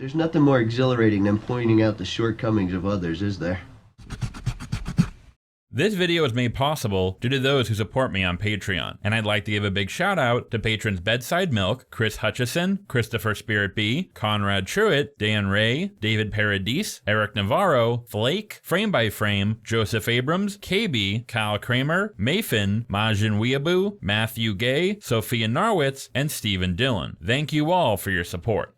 There's nothing more exhilarating than pointing out the shortcomings of others, is there? This video is made possible due to those who support me on Patreon, and I'd like to give a big shout out to patrons Bedside Milk, Chris Hutchison, Christopher Spirit B, Conrad Truitt, Dan Ray, David Paradis, Eric Navarro, Flake, Frame by Frame, Joseph Abrams, KB, Kyle Kramer, Mayfin, Majin Weeaboo, Matthew Gay, Sophia Narwitz, and Stephen Dillon. Thank you all for your support.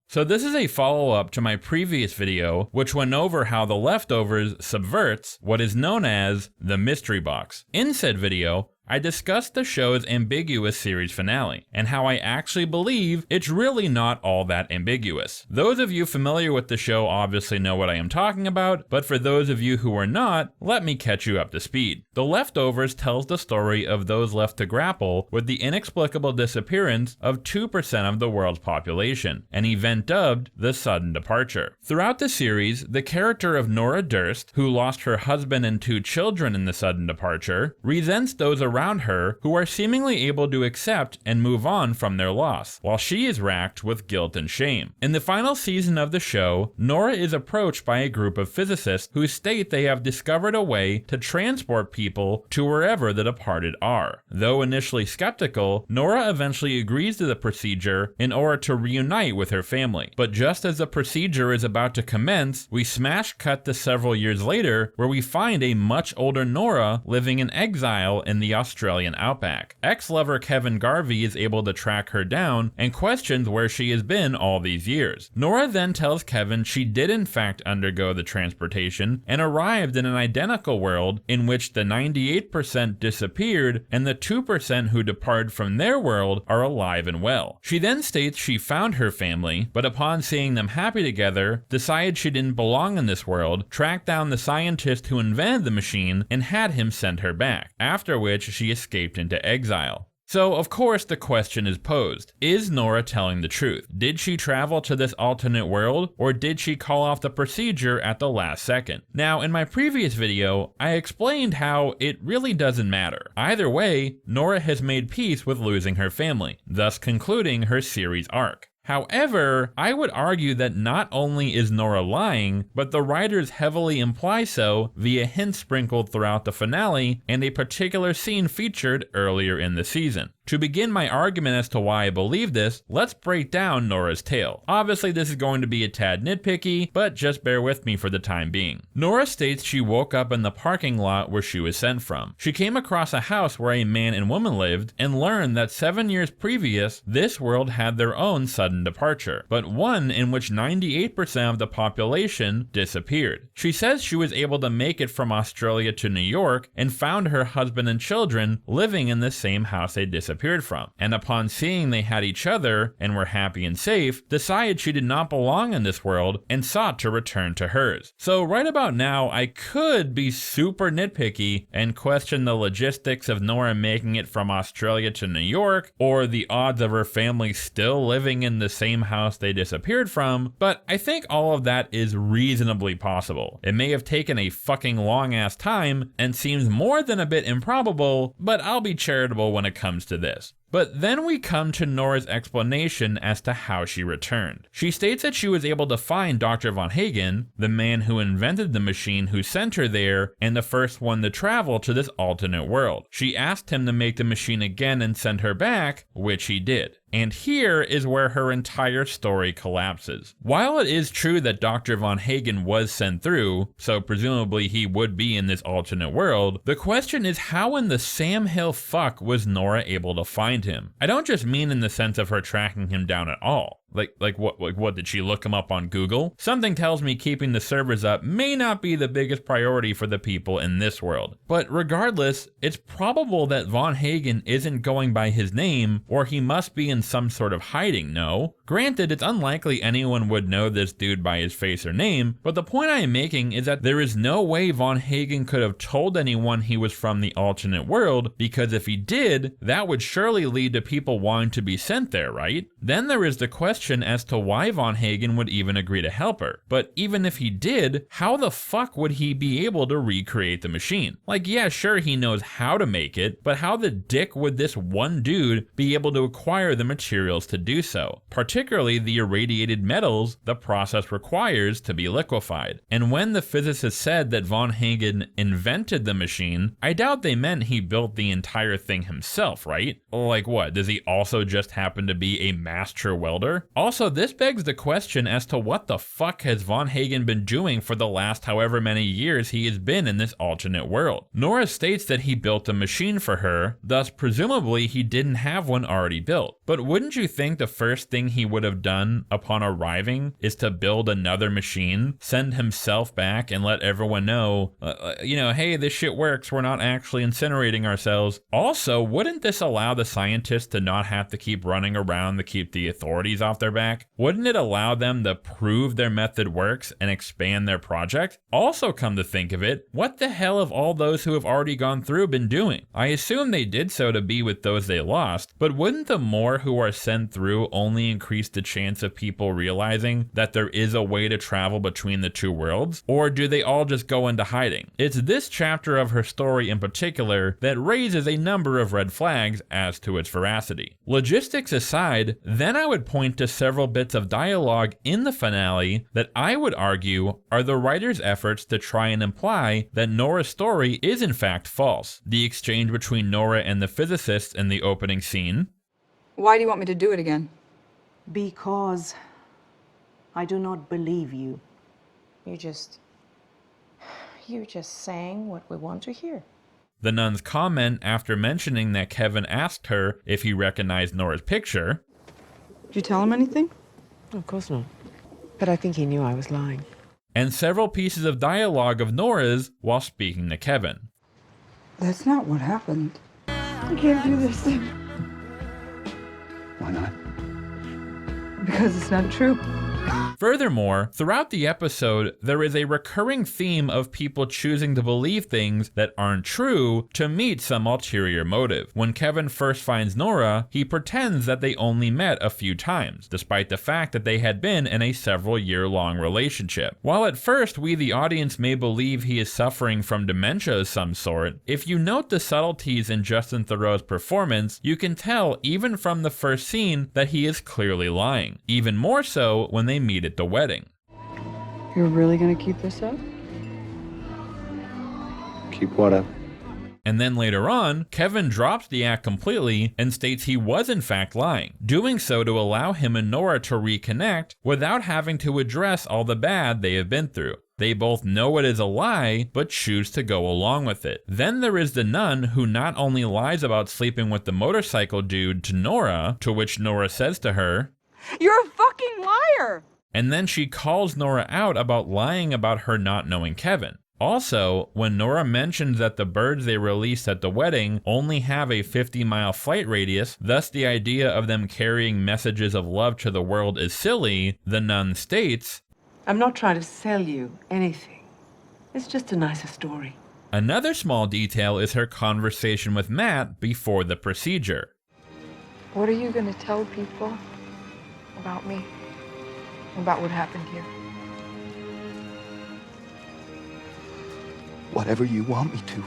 So this is a follow-up to my previous video, which went over how The Leftovers subverts what is known as the mystery box. In said video, I discussed the show's ambiguous series finale, and how I actually believe it's really not all that ambiguous. Those of you familiar with the show obviously know what I am talking about, but for those of you who are not, let me catch you up to speed. The Leftovers tells the story of those left to grapple with the inexplicable disappearance of 2% of the world's population, an event dubbed the sudden departure. Throughout the series, the character of Nora Durst, who lost her husband and 2 children in the sudden departure, resents those around her who are seemingly able to accept and move on from their loss, while she is racked with guilt and shame. In the final season of the show, Nora is approached by a group of physicists who state they have discovered a way to transport people to wherever the departed are. Though initially skeptical, Nora eventually agrees to the procedure in order to reunite with her family. But just as the procedure is about to commence, we smash cut to several years later, where we find a much older Nora living in exile in the Australian outback. Ex-lover Kevin Garvey is able to track her down and questions where she has been all these years. Nora then tells Kevin she did in fact undergo the transportation and arrived in an identical world in which the 98% disappeared and the 2% who departed from their world are alive and well. She then states she found her family, but upon seeing them happy together, decided she didn't belong in this world, tracked down the scientist who invented the machine, and had him send her back, after which she escaped into exile. So, of course, the question is posed. Is Nora telling the truth? Did she travel to this alternate world, or did she call off the procedure at the last second? Now, in my previous video, I explained how it really doesn't matter. Either way, Nora has made peace with losing her family, thus concluding her series arc. However, I would argue that not only is Nora lying, but the writers heavily imply so via hints sprinkled throughout the finale and a particular scene featured earlier in the season. To begin my argument as to why I believe this, let's break down Nora's tale. Obviously this is going to be a tad nitpicky, but just bear with me for the time being. Nora states she woke up in the parking lot where she was sent from. She came across a house where a man and woman lived and learned that 7 years previous, this world had their own sudden departure, but one in which 98% of the population disappeared. She says she was able to make it from Australia to New York and found her husband and children living in the same house they disappeared from, and upon seeing they had each other and were happy and safe, decided she did not belong in this world and sought to return to hers. So right about now, I could be super nitpicky and question the logistics of Nora making it from Australia to New York, or the odds of her family still living in the same house they disappeared from, but I think all of that is reasonably possible. It may have taken a fucking long ass time and seems more than a bit improbable, but I'll be charitable when it comes to this. But then we come to Nora's explanation as to how she returned. She states that she was able to find Dr. Von Hagen, the man who invented the machine who sent her there, and the first one to travel to this alternate world. She asked him to make the machine again and send her back, which he did. And here is where her entire story collapses. While it is true that Dr. Von Hagen was sent through, so presumably he would be in this alternate world, the question is how in the Sam Hill fuck was Nora able to find him? I don't just mean in the sense of her tracking him down at all. Like what did she look him up on Google? Something tells me keeping the servers up may not be the biggest priority for the people in this world. But regardless, it's probable that Von Hagen isn't going by his name, or he must be in some sort of hiding, no? Granted, it's unlikely anyone would know this dude by his face or name, but the point I am making is that there is no way Von Hagen could have told anyone he was from the alternate world, because if he did, that would surely lead to people wanting to be sent there, right? Then there is the question question as to why Von Hagen would even agree to help her. But even if he did, how the fuck would he be able to recreate the machine? Like, yeah, sure, he knows how to make it, but how the dick would this one dude be able to acquire the materials to do so? Particularly the irradiated metals the process requires to be liquefied. And when the physicist said that Von Hagen invented the machine, I doubt they meant he built the entire thing himself, right? Like what, does he also just happen to be a master welder? Also, this begs the question as to what the fuck has Von Hagen been doing for the last however many years he has been in this alternate world. Nora states that he built a machine for her, thus presumably he didn't have one already built. But wouldn't you think the first thing he would have done upon arriving is to build another machine, send himself back and let everyone know, hey, this shit works, we're not actually incinerating ourselves. Also, wouldn't this allow the scientists to not have to keep running around to keep the authorities off their back? Wouldn't it allow them to prove their method works and expand their project? Also, come to think of it, what the hell have all those who have already gone through been doing? I assume they did so to be with those they lost, but wouldn't the more who are sent through only increase the chance of people realizing that there is a way to travel between the two worlds? Or do they all just go into hiding? It's this chapter of her story in particular that raises a number of red flags as to its veracity. Logistics aside, then I would point to several bits of dialogue in the finale that I would argue are the writer's efforts to try and imply that Nora's story is in fact false. The exchange between Nora and the physicists in the opening scene. Why do you want me to do it again? Because I do not believe you. You're just saying what we want to hear. The nun's comment after mentioning that Kevin asked her if he recognized Nora's picture. Did you tell him anything? Of course not. But I think he knew I was lying. And several pieces of dialogue of Nora's while speaking to Kevin. That's not what happened. I can't do this. Why not? Because it's not true. Furthermore, throughout the episode, there is a recurring theme of people choosing to believe things that aren't true to meet some ulterior motive. When Kevin first finds Nora, he pretends that they only met a few times, despite the fact that they had been in a several-year-long relationship. While at first we, the audience, may believe he is suffering from dementia of some sort, if you note the subtleties in Justin Theroux's performance, you can tell even from the first scene that he is clearly lying. Even more so when they meet at the wedding. You're really gonna keep this up? Keep what up? And then later on, Kevin drops the act completely and states he was in fact lying, doing so to allow him and Nora to reconnect without having to address all the bad they have been through. They both know it is a lie, but choose to go along with it. Then there is the nun who not only lies about sleeping with the motorcycle dude to Nora, to which Nora says to her, You're a fucking liar! And then she calls Nora out about lying about her not knowing Kevin. Also, when Nora mentions that the birds they released at the wedding only have a 50-mile flight radius, thus the idea of them carrying messages of love to the world is silly, the nun states, I'm not trying to sell you anything. It's just a nicer story. Another small detail is her conversation with Matt before the procedure. What are you gonna tell people about me? About what happened here? Whatever you want me to.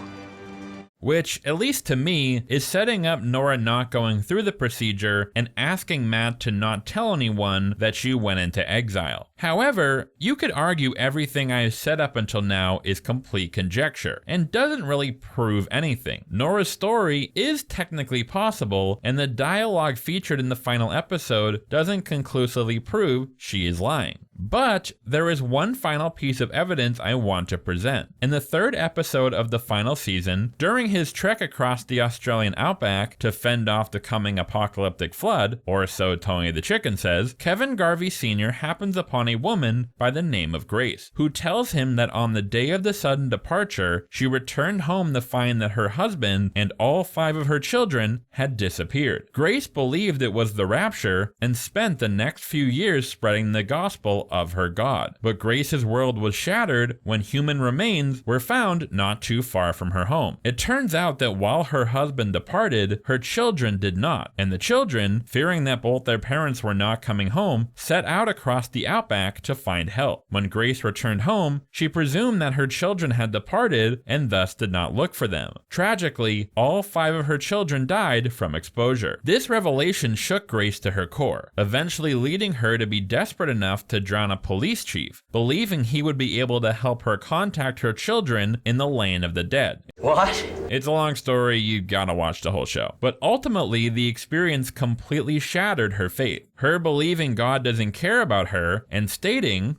Which, at least to me, is setting up Nora not going through the procedure and asking Matt to not tell anyone that she went into exile. However, you could argue everything I have said up until now is complete conjecture, and doesn't really prove anything. Nora's story is technically possible, and the dialogue featured in the final episode doesn't conclusively prove she is lying. But there is one final piece of evidence I want to present. In the third episode of the final season, during his trek across the Australian outback to fend off the coming apocalyptic flood, or so Tony the Chicken says, Kevin Garvey Sr. happens upon a woman by the name of Grace, who tells him that on the day of the sudden departure, she returned home to find that her husband and all 5 of her children had disappeared. Grace believed it was the rapture and spent the next few years spreading the gospel portrayal of her god. But Grace's world was shattered when human remains were found not too far from her home. It turns out that while her husband departed, her children did not, and the children, fearing that both their parents were not coming home, set out across the outback to find help. When Grace returned home, she presumed that her children had departed and thus did not look for them. Tragically, all 5 of her children died from exposure. This revelation shook Grace to her core, eventually leading her to be desperate enough to drown a police chief, believing he would be able to help her contact her children in the land of the dead. What? It's a long story, you gotta watch the whole show. But ultimately, the experience completely shattered her faith. Her believing God doesn't care about her and stating,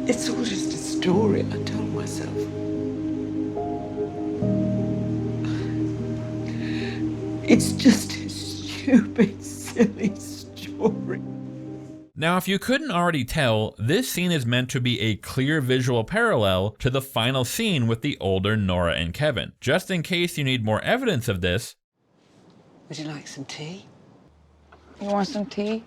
It's all just a story I told myself. It's just a stupid, silly story. Now, if you couldn't already tell, this scene is meant to be a clear visual parallel to the final scene with the older Nora and Kevin. Just in case you need more evidence of this, Would you like some tea? You want some tea?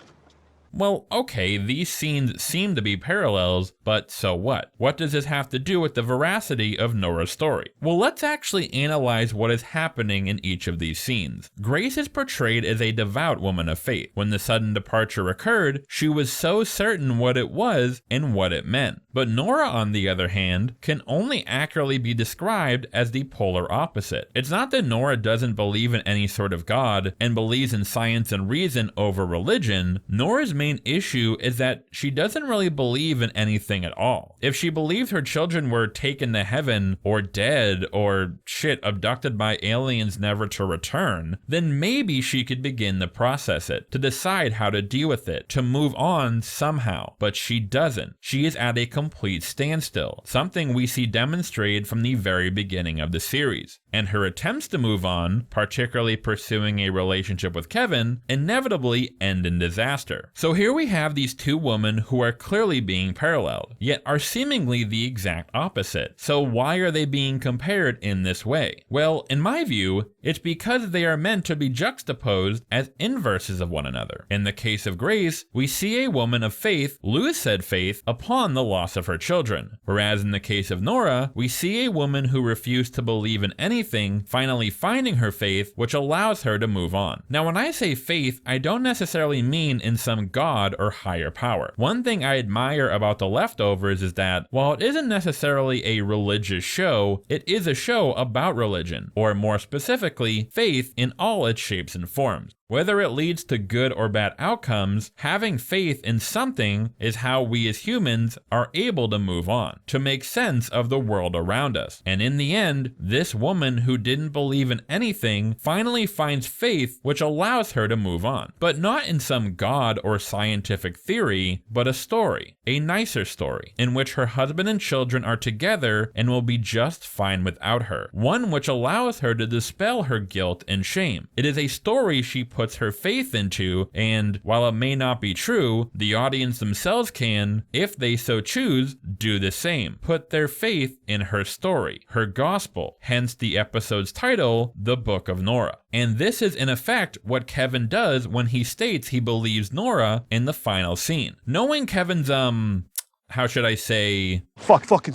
well, okay, these scenes seem to be parallels, but so what? What does this have to do with the veracity of Nora's story? Well, let's actually analyze what is happening in each of these scenes. Grace is portrayed as a devout woman of faith. When the sudden departure occurred, she was so certain what it was and what it meant. But Nora, on the other hand, can only accurately be described as the polar opposite. It's not that Nora doesn't believe in any sort of God and believes in science and reason over religion. Nora's main issue is that she doesn't really believe in anything at all. If she believed her children were taken to heaven or dead or shit abducted by aliens never to return, then maybe she could begin to process it, to decide how to deal with it, to move on somehow. But she doesn't. She is at a complete standstill, something we see demonstrated from the very beginning of the series. And her attempts to move on, particularly pursuing a relationship with Kevin, inevitably end in disaster. So here we have these two women who are clearly being paralleled, yet are seemingly the exact opposite. So why are they being compared in this way? Well, in my view, it's because they are meant to be juxtaposed as inverses of one another. In the case of Grace, we see a woman of faith lose said faith upon the loss of her children, whereas in the case of Nora, we see a woman who refused to believe in anything finally finding her faith, which allows her to move on. Now, when I say faith, I don't necessarily mean in some god or higher power. One thing I admire about The Leftovers is that while it isn't necessarily a religious show, it is a show about religion, or more specifically, faith in all its shapes and forms. Whether it leads to good or bad outcomes, having faith in something is how we as humans are able to move on, to make sense of the world around us. And in the end, this woman who didn't believe in anything finally finds faith, which allows her to move on. But not in some god or scientific theory, but a story, a nicer story, in which her husband and children are together and will be just fine without her. One which allows her to dispel her guilt and shame. It is a story she puts her faith into, and while it may not be true, the audience themselves can, if they so choose, do the same. Put their faith in her story, her gospel, hence the episode's title, The Book of Nora. And this is in effect what Kevin does when he states he believes Nora in the final scene. Knowing Kevin's, how should I say, Fucking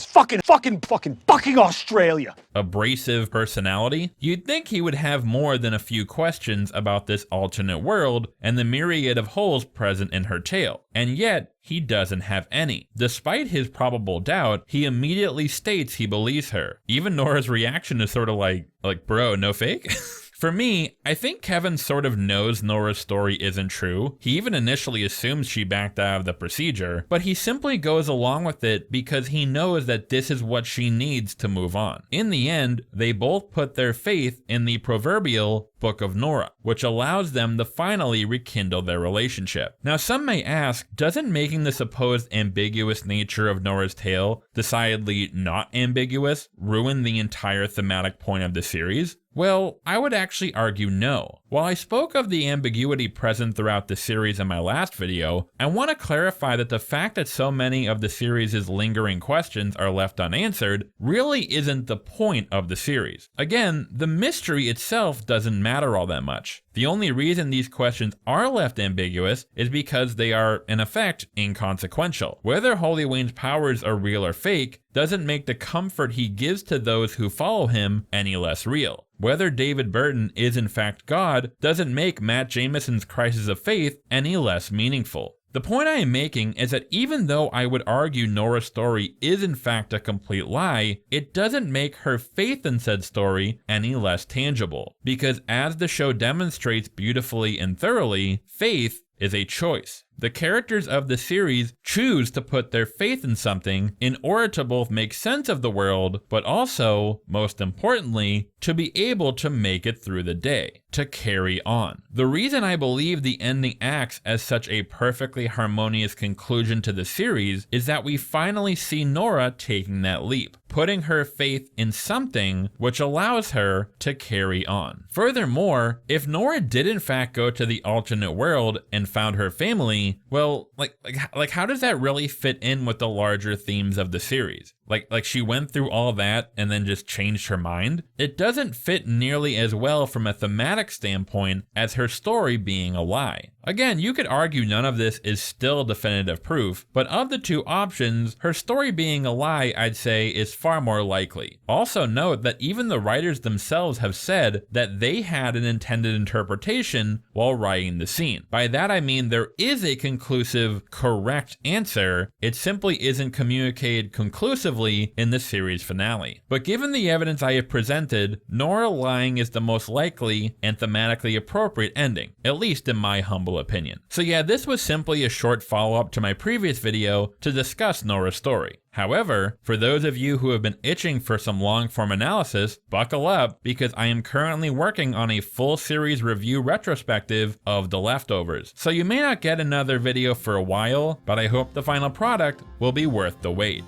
Australia. abrasive personality, you'd think he would have more than a few questions about this alternate world and the myriad of holes present in her tale. And yet, he doesn't have any. Despite his probable doubt, he immediately states he believes her. Even Nora's reaction is sort of like bro, no fake? For me, I think Kevin sort of knows Nora's story isn't true. He even initially assumes she backed out of the procedure, but he simply goes along with it because he knows that this is what she needs to move on. In the end, they both put their faith in the proverbial Book of Nora, which allows them to finally rekindle their relationship. Now, some may ask, doesn't making the supposed ambiguous nature of Nora's tale, decidedly not ambiguous, ruin the entire thematic point of the series? Well, I would actually argue no. While I spoke of the ambiguity present throughout the series in my last video, I want to clarify that the fact that so many of the series' lingering questions are left unanswered really isn't the point of the series. Again, the mystery itself doesn't matter all that much. The only reason these questions are left ambiguous is because they are, in effect, inconsequential. Whether Holy Wayne's powers are real or fake doesn't make the comfort he gives to those who follow him any less real. Whether David Burton is in fact God doesn't make Matt Jamison's crisis of faith any less meaningful. The point I am making is that even though I would argue Nora's story is in fact a complete lie, it doesn't make her faith in said story any less tangible. Because as the show demonstrates beautifully and thoroughly, faith is a choice. The characters of the series choose to put their faith in something in order to both make sense of the world, but also, most importantly, to be able to make it through the day, to carry on. The reason I believe the ending acts as such a perfectly harmonious conclusion to the series is that we finally see Nora taking that leap, putting her faith in something which allows her to carry on. Furthermore, if Nora did in fact go to the alternate world and found her family, well, like how does that really fit in with the larger themes of the series? Like she went through all that and then just changed her mind? It doesn't fit nearly as well from a thematic standpoint as her story being a lie. Again, you could argue none of this is still definitive proof, but of the two options, her story being a lie, I'd say, is far more likely. Also note that even the writers themselves have said that they had an intended interpretation while writing the scene. By that I mean there is a conclusive, correct answer, it simply isn't communicated conclusively in the series finale. But given the evidence I have presented, Nora lying is the most likely and thematically appropriate ending, at least in my humble opinion. So yeah, this was simply a short follow-up to my previous video to discuss Nora's story. However, for those of you who have been itching for some long-form analysis, buckle up because I am currently working on a full series review retrospective of The Leftovers. So you may not get another video for a while, but I hope the final product will be worth the wait.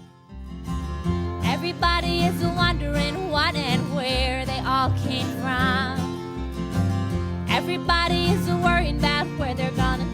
Everybody is wondering what and where they all came from. Everybody is worried about where they're gonna